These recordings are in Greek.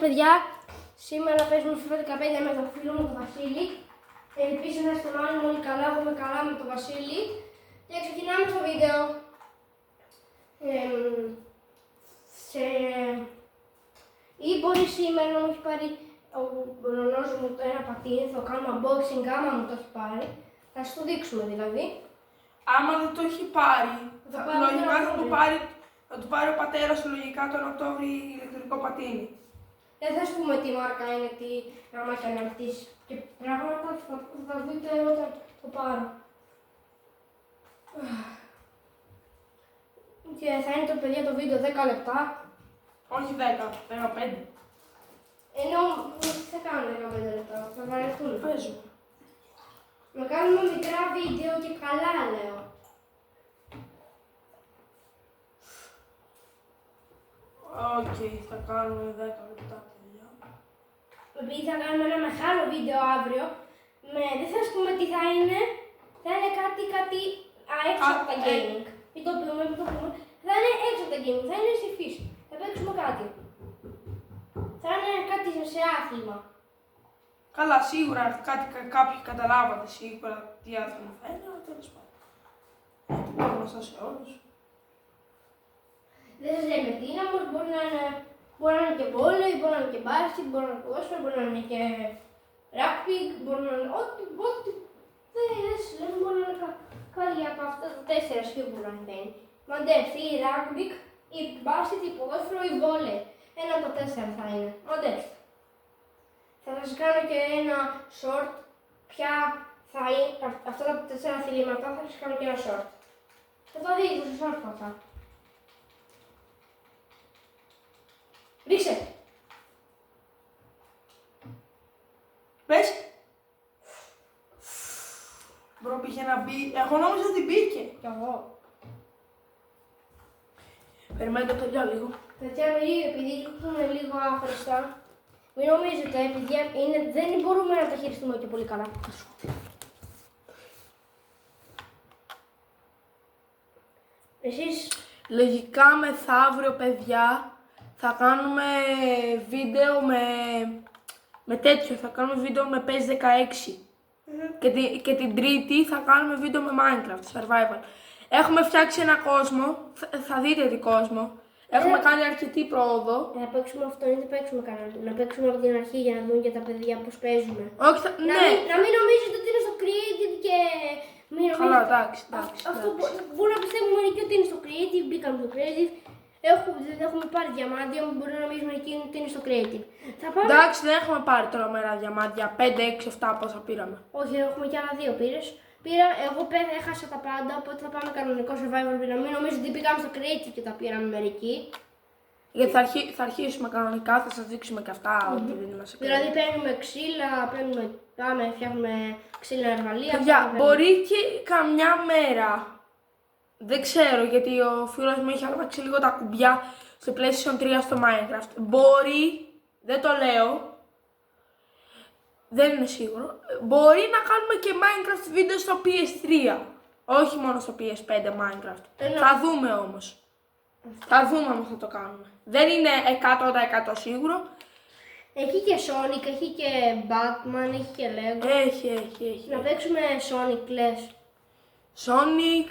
παιδιά. Σήμερα παίζουμε FIFA 15 με τον φίλο μου τον Βασίλη. Ελπίζω να είστε όλοι καλά, εγώ είμαι καλά με τον Βασίλη. Και ξεκινάμε το βίντεο. Ή μπορεί σήμερα να μου έχει πάρει ο νονός μου το ένα πατίνι, θα το κάνουμε unboxing άμα μου το έχει πάρει. Θα σου το δείξουμε δηλαδή. Άμα δεν το έχει πάρει, λογικά θα του πάρει ο πατέρας του λογικά τον Οκτώβρη ηλεκτρικό πατίνι. Δεν θα σου πούμε τι μάρκα είναι, τι άμα έχει αναρτήσει. Και πράγματα θα τα δείτε όταν το πάρω. Και θα είναι το παιδιά το βίντεο 10 λεπτά. Όχι 10, 15. Ενώ θα κάνουμε 15 λεπτά, θα βαρεθούν. Παίζω. Να κάνουμε μικρά βίντεο και καλά λέω. Οκ, θα κάνουμε 10 λεπτά παιδιά. Επειδή θα κάνουμε ένα μεγάλο βίντεο αύριο, δεν θα σας πούμε τι θα είναι κάτι έξω από τα gaming. Μην το πούμε. Θα είναι έξω από τα gaming, θα είναι στη φύση. Θα παίξουμε κάτι. Θα είναι κάτι σε άθλημα. Καλά, σίγουρα κάποιοι καταλάβατε σίγουρα τι άθλημα θα είναι, αλλά τέλος πάντων. Δεν είναι γνωστά σε όλους. Δεν σας λέμε τι είναι, όμως μπορεί να είναι και βόλεϊ, μπορεί να είναι και μπάσκετ, μπορεί να είναι ποδόσφαιρο, μπορεί να είναι και rugby, μπορεί να είναι ό,τι. Δεν σας λέμε, μπορεί να είναι κάτι από αυτά τα 4 σίγουρα είναι. Μαντέψτε, ή rugby, ή μπάσκετ, ή ποδόσφαιρο, ή βόλεϊ. Ένα από τα 4 θα είναι. Μαντέψτε. Θα σας κάνω και ένα short, ποια θα είναι, αυτά τα 4 αθλήματα θα σας κάνω και ένα short. Θα το δείτε στο short αυτά. Ρίξε! Πες! Μπρο πήγε να μπει, εγώ νόμιζα ότι μπήκε. Κι εγώ. Περιμένετε παιδιά λίγο. Παιδιά, επειδή είναι λίγο άχρηστα, μην νομίζετε, παιδιά, δεν μπορούμε να τα χειριστούμε και πολύ καλά. Εσείς... Λογικά μεθαύριο παιδιά θα κάνουμε βίντεο με τέτοιο, θα κάνουμε βίντεο με PES 16. Και την Τρίτη θα κάνουμε βίντεο με Minecraft Survival. Έχουμε φτιάξει ένα κόσμο, θα δείτε τι κόσμο. Έχουμε κάνει αρκετή πρόοδο. Να παίξουμε αυτό ή δεν παίξουμε κανένα. Να παίξουμε από την αρχή για να δουν και τα παιδιά πώς παίζουμε. Όχι, ναι. Να μην νομίζετε ότι είναι στο Creative και... Καλά, εντάξει. Αυτό μπορεί να πιστεύουμε μερικοί ότι είναι στο Creative, μπήκαμε στο Creative. Δεν έχουμε πάρει διαμάντια, μπορεί να νομίζουμε μερικοί ότι είναι στο Creative. Εντάξει, δεν έχουμε πάρει τρομερά διαμάντια. 5, 6, 7 πόσα πήραμε. Όχι, έχουμε κι άλλα 2 πήρες. Εγώ έχασα τα πάντα, οπότε θα πάμε κανονικό survival. Να μην νομίζω ότι πήγαμε στο Creative και τα πήραμε μερικοί. Γιατί θα αρχίσουμε κανονικά, θα σας δείξουμε και αυτά ότι δεν είμαστε καλά. Δηλαδή παίρνουμε ξύλα, φτιάχνουμε ξύλα εργαλεία. Παιδιά, μπορεί και καμιά μέρα, δεν ξέρω γιατί ο φίλος μου έχει αλλάξει λίγο τα κουμπιά στο PlayStation 3 στο Minecraft. Μπορεί, δεν το λέω, δεν είναι σίγουρο, μπορεί να κάνουμε και Minecraft βίντεο στο PS3. Όχι μόνο στο PS5 Minecraft. Θα δούμε όμως. Θα δούμε αν θα το κάνουμε. Δεν είναι 100% σίγουρο. Έχει και Sonic, έχει και Batman, έχει και Lego. Έχει. Να παίξουμε Sonic, λες. Sonic,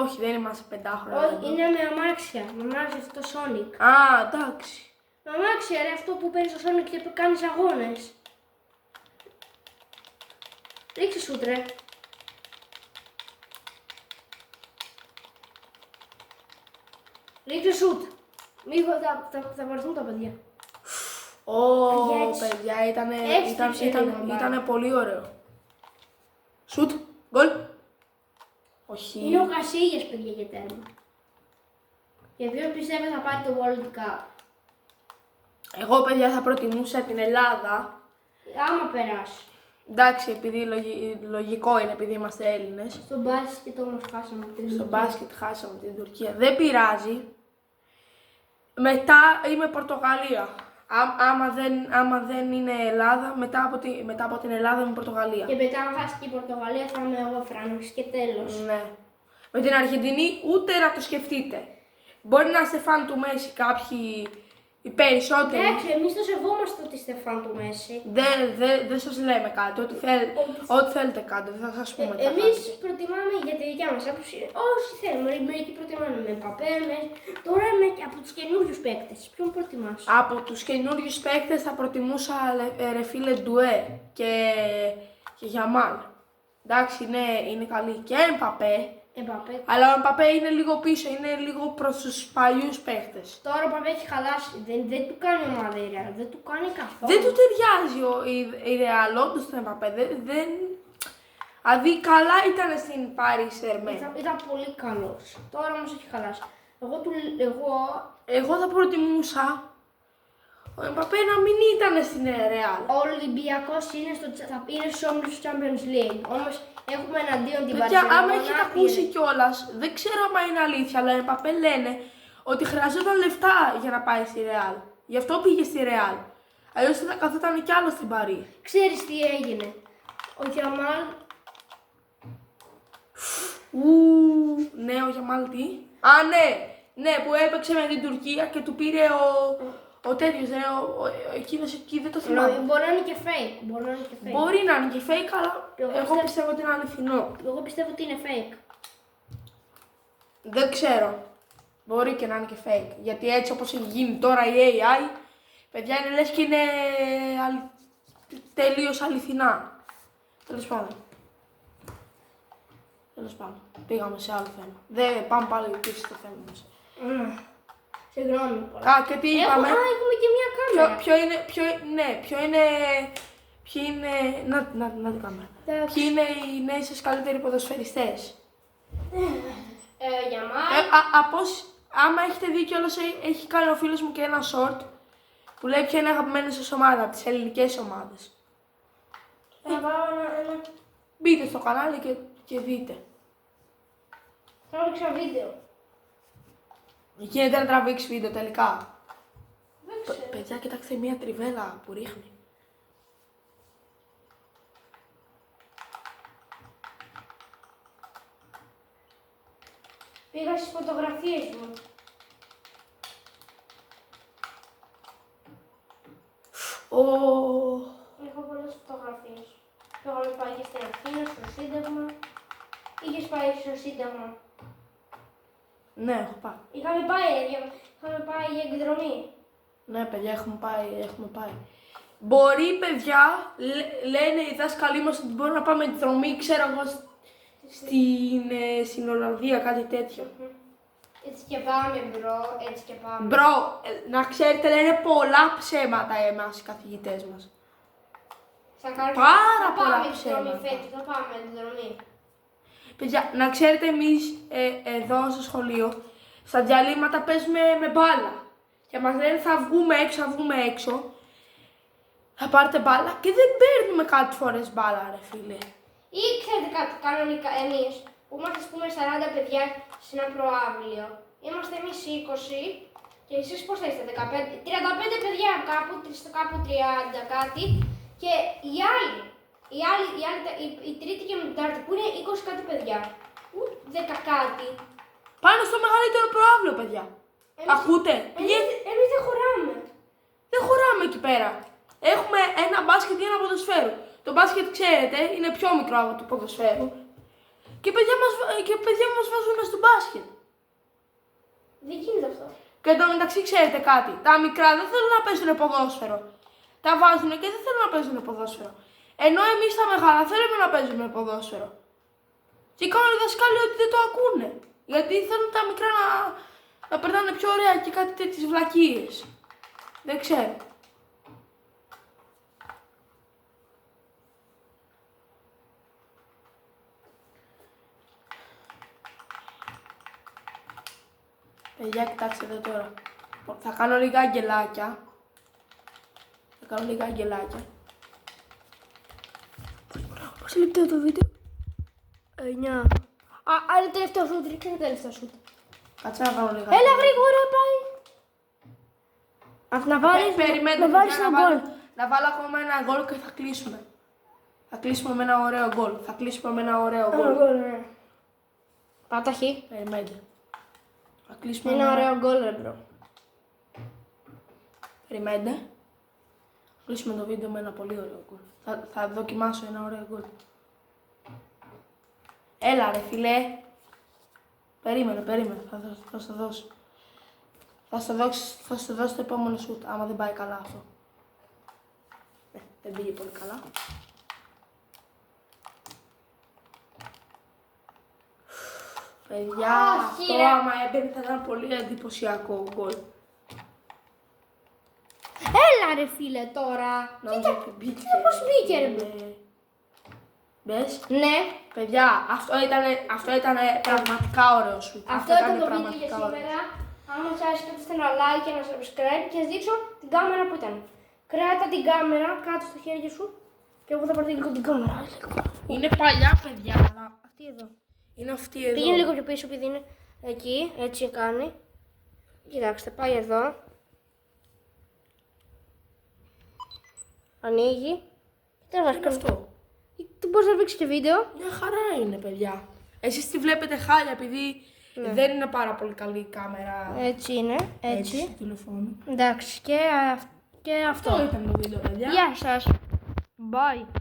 όχι, δεν είμαστε 5 χρόνια. Όχι, είναι με αμάξια. Με αμάξια αυτό το Sonic. Α, εντάξει. Με αμάξια, ρε, αυτό που παίρνεις στο Sonic και κάνεις αγώνες. Ρίξε σουτ, ρε. Ρίξε σουτ. Μήπως θα βαρθούν τα παιδιά. Παιδιά, ήτανε πολύ ωραίο. Σουτ, γκολ. Όχι. Είναι ο Κασίλιας, παιδιά, για τέρμα. Και ποιος πιστεύει θα πάρει το World Cup. Εγώ, παιδιά, θα προτιμούσα την Ελλάδα. Άμα περάσει. Εντάξει, επειδή λογικό είναι, επειδή είμαστε Έλληνες. Στο μπάσκετ όμως χάσαμε την Τουρκία. Στο μπάσκετ χάσαμε την Τουρκία. Δεν πειράζει. Μετά είμαι Πορτογαλία. Άμα δεν είναι Ελλάδα, μετά από την Ελλάδα είμαι Πορτογαλία. Και μετά αν χάσει και η Πορτογαλία θα είμαι εγώ Φράνος και τέλος. Ναι. Με την Αργεντινή ούτε να το σκεφτείτε. Μπορεί να είστε φαν του Μέση κάποιοι οι περισσότεροι. Εντάξει, εμείς το σεβόμαστε Στεφάν του Μέση. Δεν σας λέμε κάτι. Ό,τι θέλετε κάντε. Δεν θα σας πούμε τι θα Εμείς κάνετε. προτιμάμε για τη δικιά μας άποψη όσοι θέλουμε. Μερικοί προτιμάνε με Παπέ, τώρα από τους καινούριους παίκτες. Ποιον προτιμάς? Από τους καινούριους παίκτες θα προτιμούσα ρε φίλε Ντουέ και Γιαμάλ. Εντάξει, είναι καλή και Εμπαπέ, Εμπαπέ. αλλά ο Εμπαπέ είναι λίγο πίσω, είναι λίγο προς τους παλιούς παίκτες. Τώρα ο Παπέ έχει χαλάσει. Δεν του κάνει ομάδα η Real. Δεν του κάνει καθόλου. Δεν του ταιριάζει η Real, όντως τον Εμπαπέ. Δηλαδή καλά ήταν στην Paris Saint-Germain. Ήταν πολύ καλός. Τώρα όμως έχει χαλάσει. Εγώ θα προτιμούσα ο Εμπαπέ να μην ήταν στην Real. Ο Ολυμπιακός είναι στους όμιλους του Champions League. Όμως έχουμε εναντίον την Παιδιά, Barcelona. άμα έχετε ακούσει κιόλας, δεν ξέρω αν είναι αλήθεια, αλλά ο Εμπαπέ λένε ότι χρειαζόταν λεφτά για να πάει στη Real. Γι' αυτό πήγε στη Real. Αλλιώς θα καθόταν κι άλλο στην Παρί. Ξέρεις τι έγινε? Ο Γιαμάλ. Ναι, ο Γιαμάλ τι. Α, ναι, που έπαιξε με την Τουρκία και του πήρε ο τέτοιος, εκείνος εκεί δεν το θυμάμαι. Μπορεί να είναι και fake. Μπορεί να είναι και fake, αλλά εγώ πιστεύω ότι είναι αληθινό. Εγώ πιστεύω ότι είναι fake. Δεν ξέρω. Μπορεί και να είναι και fake. Γιατί έτσι όπως έχει γίνει τώρα η AI, παιδιά είναι λες και είναι τελείως αληθινά. Τέλος πάντων. Πήγαμε σε άλλο θέμα. Δεν πάμε πάλι πίσω στο θέμα μας. Συγγνώμη. Και τι είπαμε. Έχουμε και μια κάμερα. Ποιοι είναι, να την κάμερα. Ποιοι είναι οι νέοι σας καλύτεροι ποδοσφαιριστές. Γιαμάλ. Άμα έχετε δει κιόλας, έχει κάνει ο φίλος μου και ένα short που λέει ποια είναι αγαπημένη σας ομάδα, από τις ελληνικές ομάδες. Θα βάλω ένα. Μπείτε στο κανάλι και δείτε. Θα ρίξω βίντεο. Γίνεται να τραβήξει βίντεο τελικά. Δεν ξέρω. Παιδιά, κοιτάξτε μία τριβέλα που ρίχνει. Πήγα στις φωτογραφίες μου. Έχω πολλές φωτογραφίες. Έχω πάει και στην Αθήνα, στο Σύνταγμα. Είχες πάει στο Σύνταγμα? Ναι, έχω πάει. Είχαμε πάει για εκδρομή. Ναι, παιδιά, έχουμε πάει. Μπορεί, παιδιά, λένε οι δάσκαλοι μας ότι μπορεί να πάμε εκδρομή, ξέρω εγώ, στην Ολλανδία, κάτι τέτοιο. Έτσι και πάμε, μπρο, έτσι και πάμε. Μπρο, να ξέρετε, λένε πολλά ψέματα εμάς οι καθηγητές μας. Πάρα πολλά ψέματα. Θα πάμε εκδρομή. Παιδιά, να ξέρετε, εμείς εδώ στο σχολείο, στα διαλύματα παίζουμε με μπάλα. Και μας λένε θα βγούμε έξω, θα πάρετε μπάλα και δεν παίρνουμε κάτι φορές μπάλα, ρε φίλε. Ή ξέρετε κάτι, κανονικά εμείς που είμαστε, ας πούμε, 40 παιδιά σε ένα προάβλιο, είμαστε εμείς 20 και εσείς πώς θα είστε, 35 παιδιά κάπου 30 κάτι και η τρίτη και η τετάρτη που είναι 20 κάτι παιδιά, 10 κάτι. Πάνω στο μεγαλύτερο προάβλιο, παιδιά. Ακούτε, Εμείς δεν χωράμε. Δεν χωράμε εκεί πέρα. Έχουμε ένα μπάσκετ ή ένα ποδοσφαίρο. Το μπάσκετ, ξέρετε, είναι πιο μικρό από το ποδοσφαίρο. Και παιδιά μας βάζουν στο μπάσκετ. Δεν γίνεται αυτό. Και εν τω μεταξύ, ξέρετε κάτι. Τα μικρά δεν θέλουν να παίζουν ποδόσφαιρο. Τα βάζουν και δεν θέλουν να παίζουν ποδόσφαιρο. Ενώ εμείς τα μεγάλα θέλουμε να παίζουμε ποδόσφαιρο. Και κάνουν οι δασκάλοι ότι δεν το ακούνε. Γιατί θέλουν τα μικρά να περνάνε πιο ωραία και κάτι τέτοιες βλακίες. Δεν ξέρω. Παιδιά, κοιτάξτε εδώ τώρα. Θα κάνω λίγα αγγελάκια. Πόσα λεπτά το βίντεο? 9. Άλλο τελευταίο σούτ, ρίξε το τελευταίο σούτ. Κάτσε να κάνω λίγα. Έλα γρήγορα, πάει. Να βάλεις, Περιμένετε, να βάλεις παιδιά, ένα γκολ. να βάλω ακόμα ένα γκολ και θα κλείσουμε. Θα κλείσουμε με ένα ωραίο γκολ. Ναι. Πάτα χ. Περιμένετε. Θα κλείσουμε Ένα ωραίο γκολ, ρε μπρο. Περιμένετε. Θα κλείσουμε το βίντεο με ένα πολύ ωραίο γκολ. Θα δοκιμάσω ένα ωραίο γκολ. Έλα ρε φίλε. Περίμενε. Θα σου δώσω. Θα σου δώσω το επόμενο σουτ, άμα δεν πάει καλά αυτό. Δεν πήγε πολύ καλά. Παιδιά, αυτό άμα έμπαινε θα ήταν πολύ εντυπωσιακό γκολ. Έλα ρε φίλε τώρα. Νόμιζα ότι μπήκε. Πώς μπήκε ρε. Μπες. Ναι. Παιδιά, αυτό ήταν πραγματικά ωραίο σου. Αυτό ήταν το βίντεο για σήμερα. Αν σας άρεσε κάντε ένα like και ένα subscribe και σας δείξω την κάμερα που ήταν. Κράτα την κάμερα κάτω στο χέρι σου και εγώ θα πάρω λίγο την κάμερα. Είναι παλιά παιδιά, αλλά Αυτή εδώ. είναι αυτή εδώ. Πήγαινε λίγο πιο πίσω επειδή είναι εκεί, έτσι κάνει. Κοιτάξτε, πάει εδώ. Ανοίγει. Τι να Είναι αυτό. Τι μπορείς να δείξεις και βίντεο. Μια χαρά είναι παιδιά. Εσείς τη βλέπετε χάλια επειδή δεν είναι πάρα πολύ καλή η κάμερα. Έτσι είναι, έτσι. Στο τηλεφώνο. Εντάξει, και αυτό. Αυτό ήταν το βίντεο παιδιά. Γεια σας. Bye.